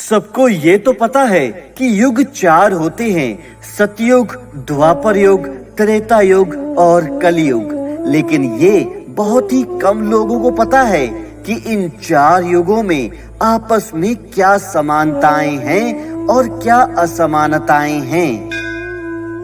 सबको ये तो पता है कि युग 4 होते हैं, सतयुग, द्वापर युग, त्रेता युग और कलयुग। लेकिन ये बहुत ही कम लोगों को पता है कि इन 4 युगों में आपस में क्या समानताएं हैं और क्या असमानताएं हैं।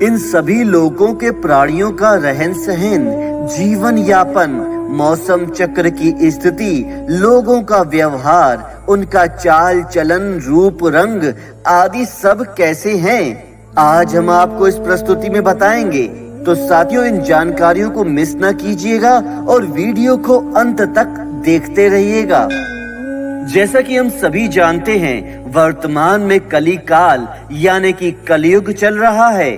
इन सभी लोगों के प्राणियों का रहन सहन, जीवन यापन, मौसम चक्र की स्थिति, लोगों का व्यवहार, उनका चाल चलन, रूप रंग आदि सब कैसे हैं, आज हम आपको इस प्रस्तुति में बताएंगे। तो साथियों, इन जानकारियों को मिस न कीजिएगा और वीडियो को अंत तक देखते रहिएगा। जैसा कि हम सभी जानते हैं, वर्तमान में कली काल यानी कि कलयुग चल रहा है।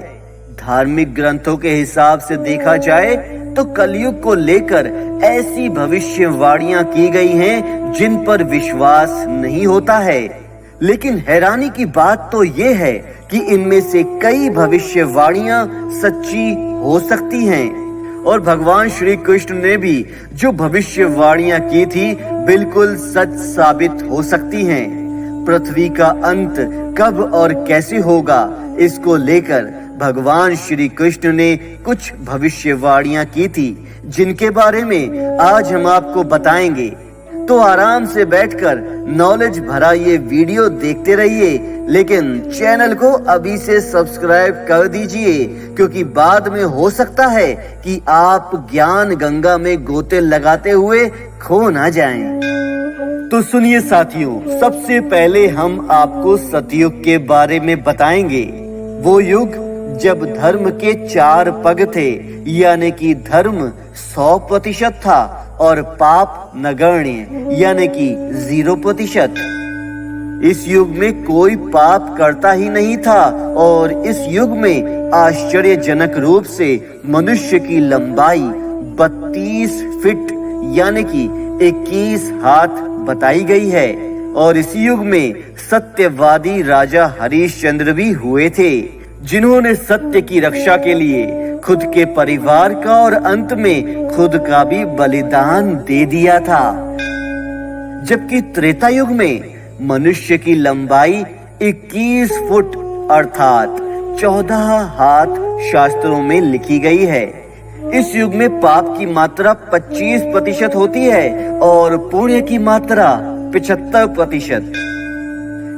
धार्मिक ग्रंथों के हिसाब से देखा जाए तो कलयुग को लेकर ऐसी भविष्यवाणियां की गई हैं जिन पर विश्वास नहीं होता है। लेकिन हैरानी की बात तो ये है कि इनमें से कई भविष्यवाणियां सच्ची हो सकती हैं और भगवान श्री कृष्ण ने भी जो भविष्यवाणियां की थी बिल्कुल सच साबित हो सकती हैं। पृथ्वी का अंत कब और कैसे होगा, इसको लेकर भगवान श्री कृष्ण ने कुछ भविष्यवाणियां की थी जिनके बारे में आज हम आपको बताएंगे। तो आराम से बैठकर नॉलेज भरा ये वीडियो देखते रहिए, लेकिन चैनल को अभी से सब्सक्राइब कर दीजिए, क्योंकि बाद में हो सकता है कि आप ज्ञान गंगा में गोते लगाते हुए खो ना जाएं। तो सुनिए साथियों, सबसे पहले हम आपको सतयुग के बारे में बताएंगे। वो युग जब धर्म के 4 पग थे, यानी कि धर्म 100% था और पाप नगण्य यानी कि 0%। इस युग में कोई पाप करता ही नहीं था और इस युग में आश्चर्यजनक रूप से मनुष्य की लंबाई 32 फीट यानी कि 21 हाथ बताई गई है। और इस युग में सत्यवादी राजा हरिश्चंद्र भी हुए थे, जिन्होंने सत्य की रक्षा के लिए खुद के परिवार का और अंत में खुद का भी बलिदान दे दिया था। जबकि त्रेता युग में मनुष्य की लंबाई 21 फुट अर्थात 14 हाथ शास्त्रों में लिखी गई है। इस युग में पाप की मात्रा 25% होती है और पुण्य की मात्रा 75%।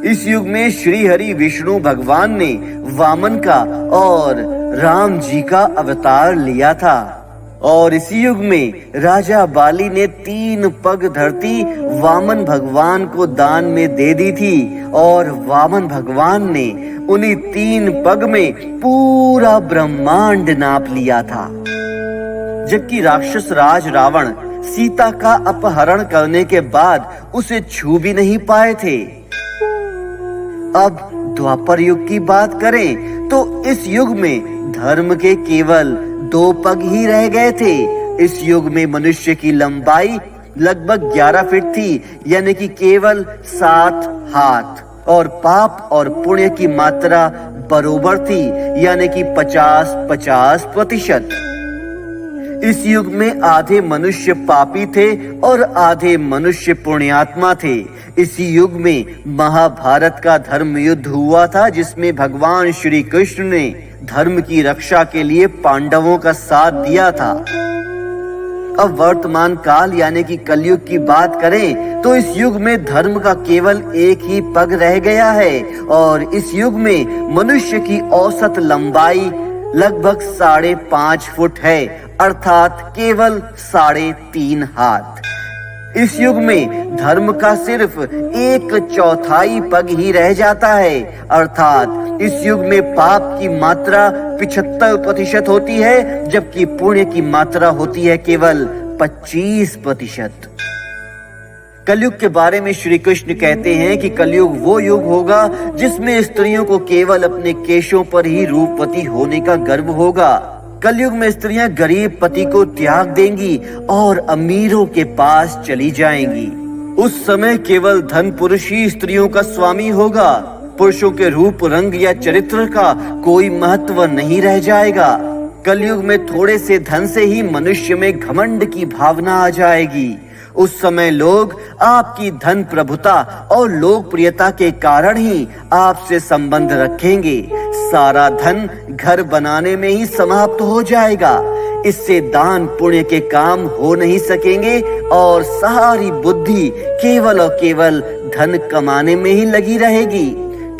इस युग में श्री हरि विष्णु भगवान ने वामन का और राम जी का अवतार लिया था। और इसी युग में राजा बाली ने 3 पग धरती वामन भगवान को दान में दे दी थी और वामन भगवान ने उन्हीं 3 पग में पूरा ब्रह्मांड नाप लिया था। जबकि राक्षस राज रावण सीता का अपहरण करने के बाद उसे छू भी नहीं पाए थे। अब द्वापर युग की बात करें तो इस युग में धर्म के केवल 2 पग ही रह गए थे। इस युग में मनुष्य की लंबाई लगभग 11 फीट थी, यानी कि केवल 7 हाथ, और पाप और पुण्य की मात्रा बरोबर थी, यानी कि 50-50%। इस युग में आधे मनुष्य पापी थे और आधे मनुष्य पुण्यात्मा थे। इसी युग में महाभारत का धर्म युद्ध हुआ था, जिसमें भगवान श्री कृष्ण ने धर्म की रक्षा के लिए पांडवों का साथ दिया था। अब वर्तमान काल यानी कि कलयुग की बात करें तो इस युग में धर्म का केवल 1 ही पग रह गया है और इस युग में मनुष्य की औसत लंबाई लगभग 5.5 फुट है, अर्थात केवल 3.5 हाथ। इस युग में धर्म का सिर्फ 1/4 पग ही रह जाता है, अर्थात इस युग में पाप की मात्रा 75% होती है, जबकि पुण्य की मात्रा होती है केवल 25%। कलयुग के बारे में श्री कृष्ण कहते हैं कि कलयुग वो युग होगा जिसमें स्त्रियों को केवल अपने केशों पर ही रूपवती होने का गर्व होगा। कलयुग में स्त्रियां गरीब पति को त्याग देंगी और अमीरों के पास चली जाएंगी। उस समय केवल धन पुरुष ही स्त्रियों का स्वामी होगा। पुरुषों के रूप रंग या चरित्र का कोई महत्व नहीं रह जाएगा। कलयुग में थोड़े से धन से ही मनुष्य में घमंड की भावना आ जाएगी। उस समय लोग आपकी धन प्रभुता और लोकप्रियता के कारण ही आपसे संबंध रखेंगे। सारा धन घर बनाने में ही समाप्त हो जाएगा। इससे दान पुण्य के काम हो नहीं सकेंगे और सारी बुद्धि केवल और केवल धन कमाने में ही लगी रहेगी।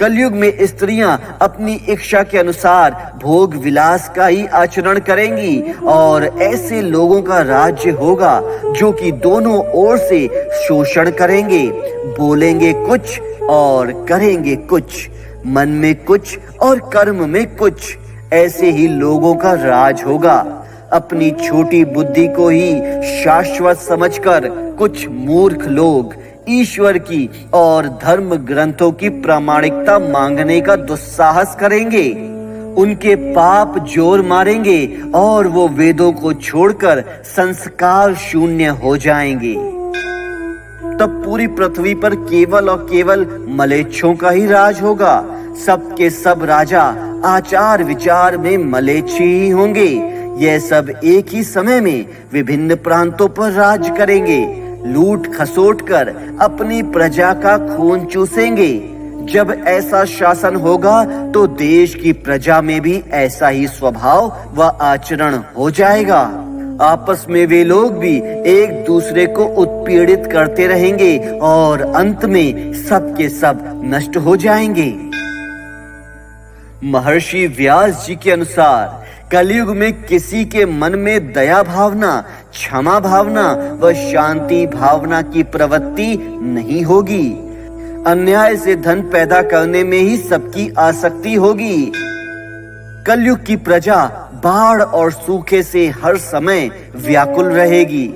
कलयुग में स्त्रियां अपनी इच्छा के अनुसार भोग विलास का ही आचरण करेंगी और ऐसे लोगों का राज्य होगा जो कि दोनों ओर से शोषण करेंगे। बोलेंगे कुछ और करेंगे कुछ, मन में कुछ और कर्म में कुछ। ऐसे ही लोगों का राज होगा। अपनी छोटी बुद्धि को ही शाश्वत समझकर कुछ मूर्ख लोग ईश्वर की और धर्म ग्रंथों की प्रामाणिकता मांगने का दुस्साहस करेंगे। उनके पाप जोर मारेंगे और वो वेदों को छोड़कर संस्कार शून्य हो जाएंगे। तब पूरी पृथ्वी पर केवल और केवल मलेच्छों का ही राज होगा। सबके सब राजा आचार विचार में मलेच्छ ही होंगे। यह सब एक ही समय में विभिन्न प्रांतों पर राज करेंगे। लूट खसोट कर अपनी प्रजा का खून चूसेंगे। जब ऐसा शासन होगा तो देश की प्रजा में भी ऐसा ही स्वभाव व आचरण हो जाएगा। आपस में वे लोग भी एक दूसरे को उत्पीड़ित करते रहेंगे और अंत में सब के सब नष्ट हो जाएंगे। महर्षि व्यास जी के अनुसार कलयुग में किसी के मन में दया भावना, क्षमा भावना व शांति भावना की प्रवृत्ति नहीं होगी। अन्याय से धन पैदा करने में ही सबकी आसक्ति होगी। कलयुग की प्रजा बाढ़ और सूखे से हर समय व्याकुल रहेगी।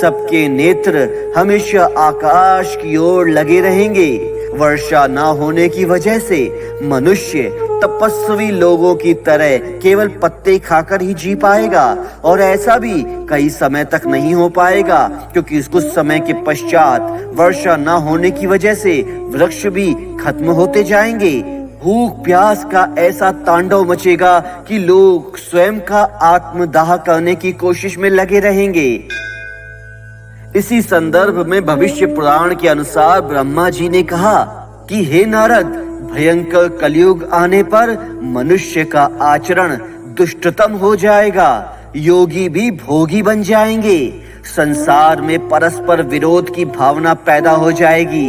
सबके नेत्र हमेशा आकाश की ओर लगे रहेंगे। वर्षा न होने की वजह से मनुष्य तपस्वी लोगों की तरह केवल पत्ते खाकर ही जी पाएगा और ऐसा भी कई समय तक नहीं हो पाएगा, क्योंकि कुछ समय के पश्चात वर्षा न होने की वजह से वृक्ष भी खत्म होते जाएंगे। भूख प्यास का ऐसा तांडव मचेगा कि लोग स्वयं का आत्मदाह करने की कोशिश में लगे रहेंगे। इसी संदर्भ में भविष्य पुराण के अनुसार ब्रह्मा जी ने कहा कि हे नारद, भयंकर कलयुग आने पर मनुष्य का आचरण दुष्टतम हो जाएगा। योगी भी भोगी बन जाएंगे। संसार में परस्पर विरोध की भावना पैदा हो जाएगी।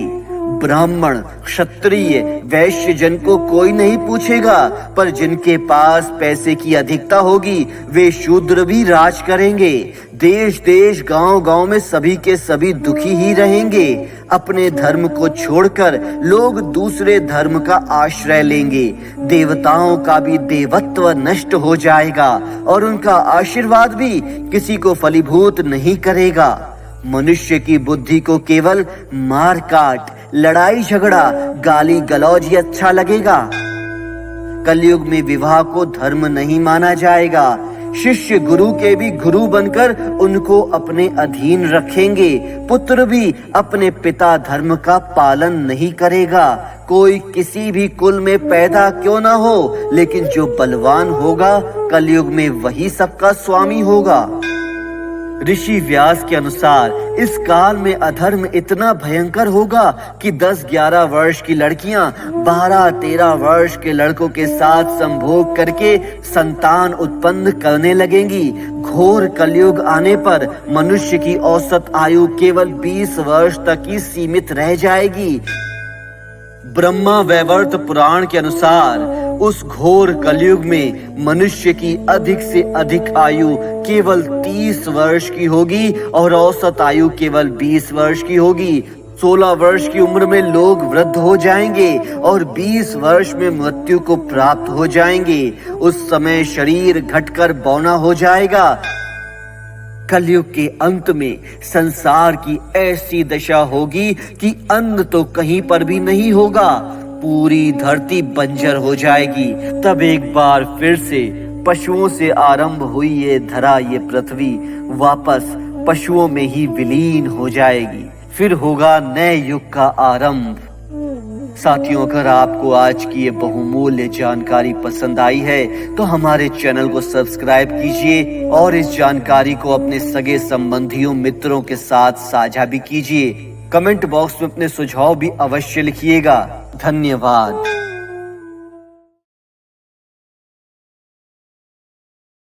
ब्राह्मण, क्षत्रिय, वैश्य जन को कोई नहीं पूछेगा, पर जिनके पास पैसे की अधिकता होगी वे शूद्र भी राज करेंगे। देश देश गांव गांव में सभी के सभी दुखी ही रहेंगे। अपने धर्म को छोड़कर लोग दूसरे धर्म का आश्रय लेंगे। देवताओं का भी देवत्व नष्ट हो जाएगा और उनका आशीर्वाद भी किसी को फलीभूत नहीं करेगा। मनुष्य की बुद्धि को केवल मार काट, लड़ाई झगड़ा, गाली गलौज ही अच्छा लगेगा। कलयुग में विवाह को धर्म नहीं माना जाएगा। शिष्य गुरु के भी गुरु बनकर उनको अपने अधीन रखेंगे। पुत्र भी अपने पिता धर्म का पालन नहीं करेगा। कोई किसी भी कुल में पैदा क्यों ना हो, लेकिन जो बलवान होगा कलयुग में वही सबका स्वामी होगा। ऋषि व्यास के अनुसार इस काल में अधर्म इतना भयंकर होगा कि 10-11 वर्ष की लड़कियां 12-13 वर्ष के लड़कों के साथ संभोग करके संतान उत्पन्न करने लगेंगी। घोर कलयुग आने पर मनुष्य की औसत आयु केवल 20 वर्ष तक ही सीमित रह जाएगी। ब्रह्मा वैवर्त पुराण के अनुसार उस घोर कलयुग में मनुष्य की अधिक से अधिक आयु केवल 30 वर्ष की होगी और औसत आयु केवल 20 वर्ष की होगी। 16 वर्ष की उम्र में लोग वृद्ध हो जाएंगे और 20 वर्ष में मृत्यु को प्राप्त हो जाएंगे। उस समय शरीर घटकर बौना हो जाएगा। कलयुग के अंत में संसार की ऐसी दशा होगी कि अन्न तो कहीं पर भी नहीं होगा। पूरी धरती बंजर हो जाएगी। तब एक बार फिर से पशुओं से आरंभ हुई ये धरा, ये पृथ्वी वापस पशुओं में ही विलीन हो जाएगी। फिर होगा नए युग का आरंभ। साथियों, अगर आपको आज की ये बहुमूल्य जानकारी पसंद आई है तो हमारे चैनल को सब्सक्राइब कीजिए और इस जानकारी को अपने सगे संबंधियों, मित्रों के साथ साझा भी कीजिए। कमेंट बॉक्स में अपने सुझाव भी अवश्य लिखिएगा। धन्यवाद।